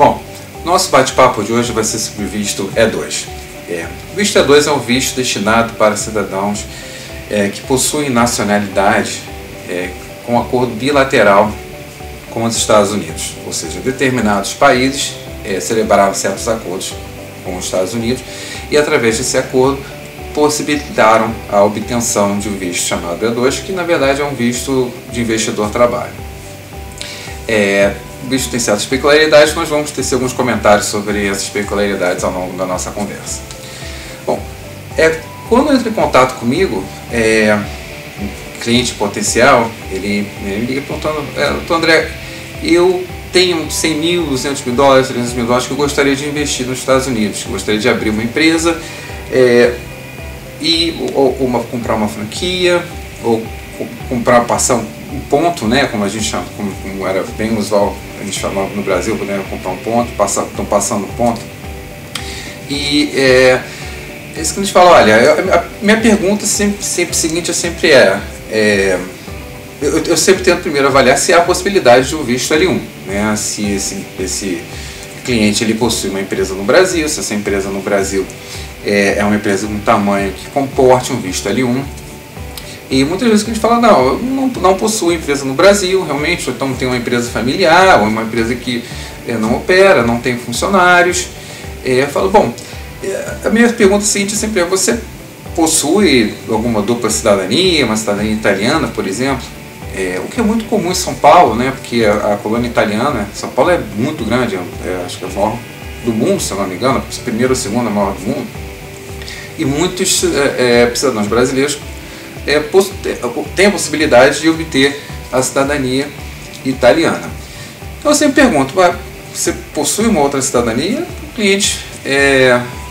Bom, nosso bate-papo de hoje vai ser sobre o visto E2. O visto E2 é um visto destinado para cidadãos que possuem nacionalidade com acordo bilateral com os Estados Unidos, ou seja, determinados países celebraram certos acordos com os Estados Unidos e através desse acordo possibilitaram a obtenção de um visto chamado E2, que na verdade é um visto de investidor-trabalho. O visto tem certas peculiaridades, nós vamos tecer alguns comentários sobre essas peculiaridades ao longo da nossa conversa. Bom, quando entra em contato comigo, um cliente potencial, ele me liga perguntando: doutor André, eu tenho 100 mil, 200 mil dólares, 300 mil dólares que eu gostaria de investir nos Estados Unidos, eu gostaria de abrir uma empresa ou comprar uma franquia, ou passar um ponto, né, como a gente chama, como era bem usual, a gente chamava no Brasil, né, comprar um ponto, estão passando um ponto. E é isso que a gente fala: olha, a minha pergunta seguinte eu sempre tento primeiro avaliar se há a possibilidade de um visto L1, né? Se esse cliente ele possui uma empresa no Brasil, se essa empresa no Brasil é uma empresa com tamanho que comporte um visto L1. E muitas vezes a gente fala: não possui empresa no Brasil, realmente, ou então tem uma empresa familiar, ou uma empresa que não opera, não tem funcionários. Eu falo: bom, a minha pergunta seguinte sempre você possui alguma dupla cidadania, uma cidadania italiana, por exemplo? O que é muito comum em São Paulo, né? Porque a colônia italiana, São Paulo é muito grande, acho que é a maior do mundo, se eu não me engano, primeiro ou segundo a maior do mundo. E muitos cidadãos brasileiros têm a possibilidade de obter a cidadania italiana. Então eu sempre pergunto: você possui uma outra cidadania?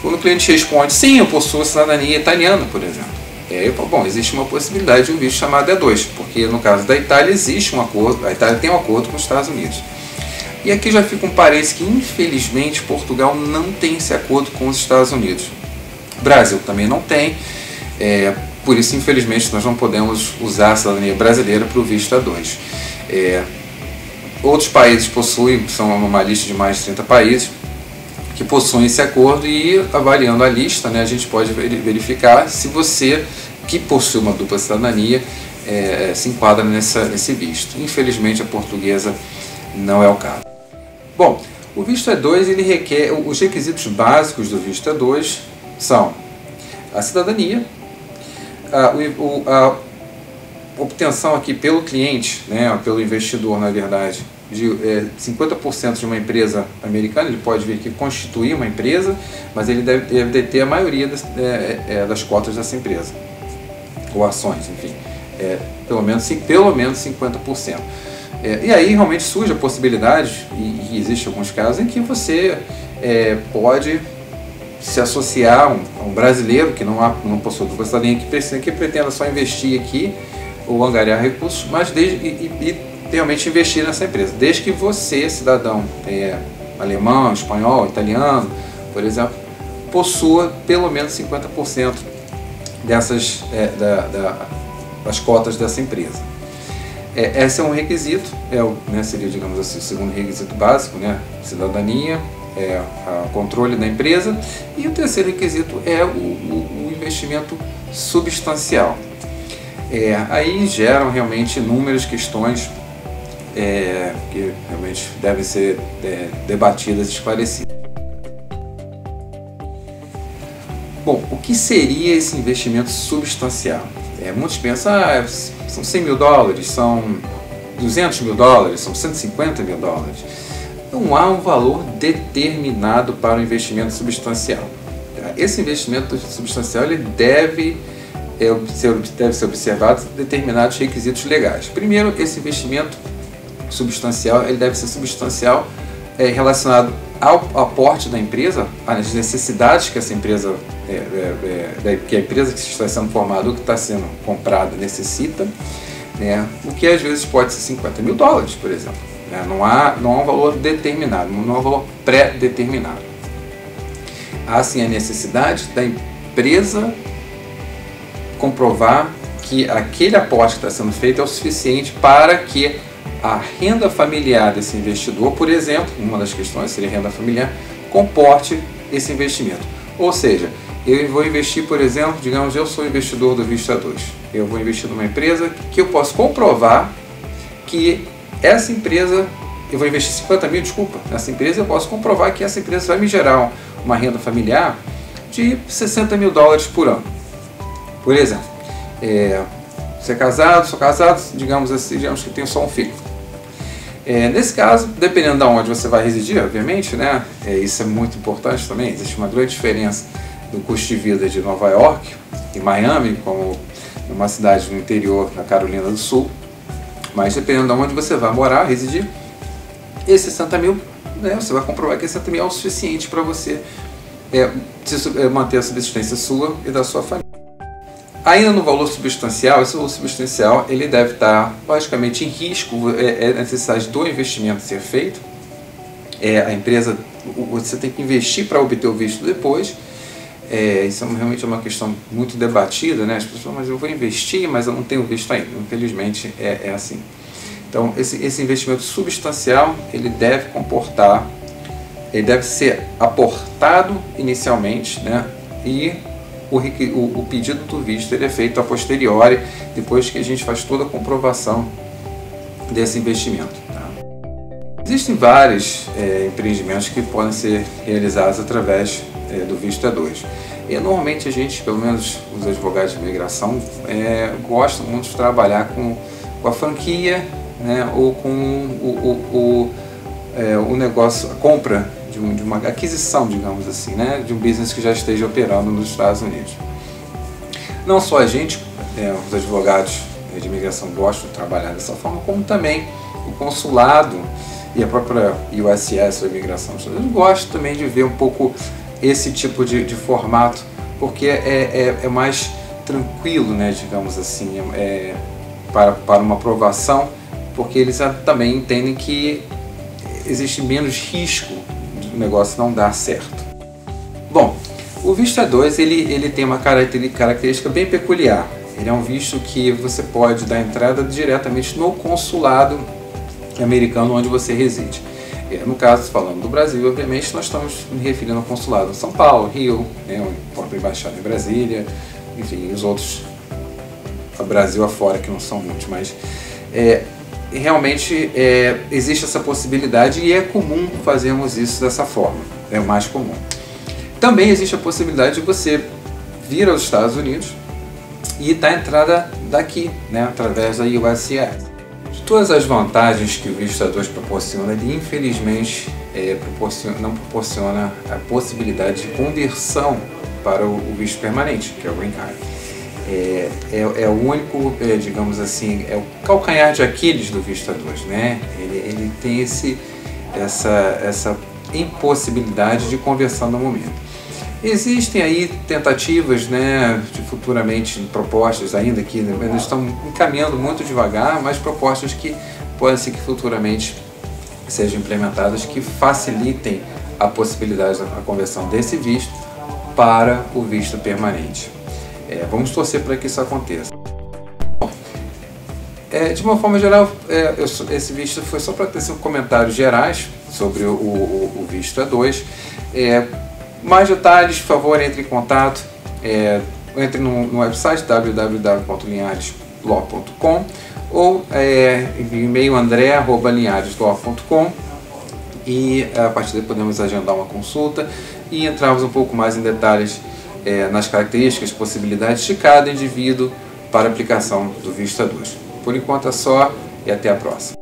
Quando o cliente responde: sim, eu possuo a cidadania italiana, por exemplo. Eu falo: bom, existe uma possibilidade de um visto chamado E2, porque no caso da Itália existe um acordo, a Itália tem um acordo com os Estados Unidos. E aqui já fica um parênteses que infelizmente Portugal não tem esse acordo com os Estados Unidos. O Brasil também não tem, por isso infelizmente nós não podemos usar a cidadania brasileira para o visto E2. Outros países possuem, são uma lista de mais de 30 países que possuem esse acordo, e avaliando a lista, né, a gente pode verificar se você que possui uma dupla cidadania se enquadra nesse visto. Infelizmente a portuguesa não é o caso. Bom, o visto E2 ele requer, os requisitos básicos do visto E2 são a cidadania, a obtenção aqui pelo cliente, né, pelo investidor na verdade, de 50% de uma empresa americana. Ele pode vir aqui constituir uma empresa, mas ele deve deter a maioria das cotas dessa empresa, ou ações, enfim, pelo menos 50%. E aí realmente surge a possibilidade, e existe alguns casos em que você pode se associar a um brasileiro que não possui dupla cidadania, que pretenda só investir aqui ou angariar recursos, mas realmente investir nessa empresa, desde que você, cidadão alemão, espanhol, italiano, por exemplo, possua pelo menos 50% das cotas dessa empresa. Esse é um requisito, seria, digamos assim, o segundo requisito básico, né? Cidadania, controle da empresa, e o terceiro requisito é o investimento substancial. Aí geram realmente inúmeras questões que realmente devem ser debatidas e esclarecidas. Bom, o que seria esse investimento substancial? Muitos pensam: são 100 mil dólares, são 200 mil dólares, são 150 mil dólares. Não há um valor determinado para o investimento substancial. Esse investimento substancial ele deve ser observado determinados requisitos legais. Primeiro, esse investimento substancial ele deve ser substancial relacionado ao aporte da empresa, às necessidades que essa empresa, que a empresa que está sendo formada ou que está sendo comprada necessita, né? O que às vezes pode ser 50 mil dólares, por exemplo. Não há um valor determinado, não há um valor pré-determinado. Há sim a necessidade da empresa comprovar que aquele aporte que está sendo feito é o suficiente para que a renda familiar desse investidor, por exemplo, uma das questões seria renda familiar, comporte esse investimento. Ou seja, eu vou investir, por exemplo, digamos, eu sou investidor do Vista 2. Eu vou investir numa empresa que eu posso comprovar que essa empresa, eu vou investir 50 mil, desculpa, nessa empresa eu posso comprovar que essa empresa vai me gerar uma renda familiar de 60 mil dólares por ano. Por exemplo, você é casado, sou casado, digamos assim, digamos que tenho só um filho. Nesse caso, dependendo de onde você vai residir, obviamente, né, isso é muito importante também, existe uma grande diferença do custo de vida de Nova York e Miami, como uma cidade no interior da Carolina do Sul, mas dependendo de onde você vai morar, residir, esses 60 mil, né, você vai comprovar que 60 mil é o suficiente para você manter a subsistência sua e da sua família. Ainda no valor substancial, esse valor substancial ele deve estar logicamente em risco, a necessidade do investimento ser feito. A empresa, você tem que investir para obter o visto depois. Isso realmente é uma questão muito debatida, né? As pessoas falam, mas eu vou investir, mas eu não tenho visto ainda. Infelizmente é assim. Então esse investimento substancial ele deve comportar, ele deve ser aportado inicialmente, né? E o pedido do visto ele é feito a posteriori, depois que a gente faz toda a comprovação desse investimento. Tá? Existem vários empreendimentos que podem ser realizados através do visto E2. E normalmente a gente, pelo menos os advogados de imigração, gostam muito de trabalhar com a franquia, né, ou com o negócio, a compra de uma aquisição, digamos assim, né, de um business que já esteja operando nos Estados Unidos. Não só a gente, os advogados de imigração gostam de trabalhar dessa forma, como também o consulado e a própria USCIS, a imigração dos Estados Unidos, gostam também de ver um pouco esse tipo de formato, porque é mais tranquilo, né, digamos assim, para uma aprovação, porque eles também entendem que existe menos risco do negócio não dar certo. Bom, o visto E2 ele tem uma característica bem peculiar. Ele é um visto que você pode dar entrada diretamente no consulado americano onde você reside. No caso, falando do Brasil, obviamente, nós estamos me referindo ao consulado em São Paulo, Rio, né, a própria embaixada em Brasília, enfim, os outros, o Brasil afora, que não são muitos, mas realmente existe essa possibilidade e é comum fazermos isso dessa forma, é o mais comum. Também existe a possibilidade de você vir aos Estados Unidos e dar entrada daqui, né, através da USCIS. De todas as vantagens que o visto E2 proporciona, ele infelizmente não proporciona a possibilidade de conversão para o visto permanente, que é o Green Card. É o único, digamos assim, é o calcanhar de Aquiles do visto E2, né? Ele tem essa impossibilidade de conversão no momento. Existem aí tentativas, né, de futuramente propostas ainda que eles estão encaminhando muito devagar, mas propostas que podem ser que futuramente sejam implementadas que facilitem a possibilidade da conversão desse visto para o visto permanente. Vamos torcer para que isso aconteça. Bom, de uma forma geral, esse visto foi só para ter comentários gerais sobre o visto E2. Mais detalhes, por favor, entre em contato, entre no website www.linhareslaw.com ou envie e-mail andré@linhareslaw.com e a partir daí podemos agendar uma consulta e entrarmos um pouco mais em detalhes nas características, possibilidades de cada indivíduo para aplicação do visto E2. Por enquanto é só e até a próxima.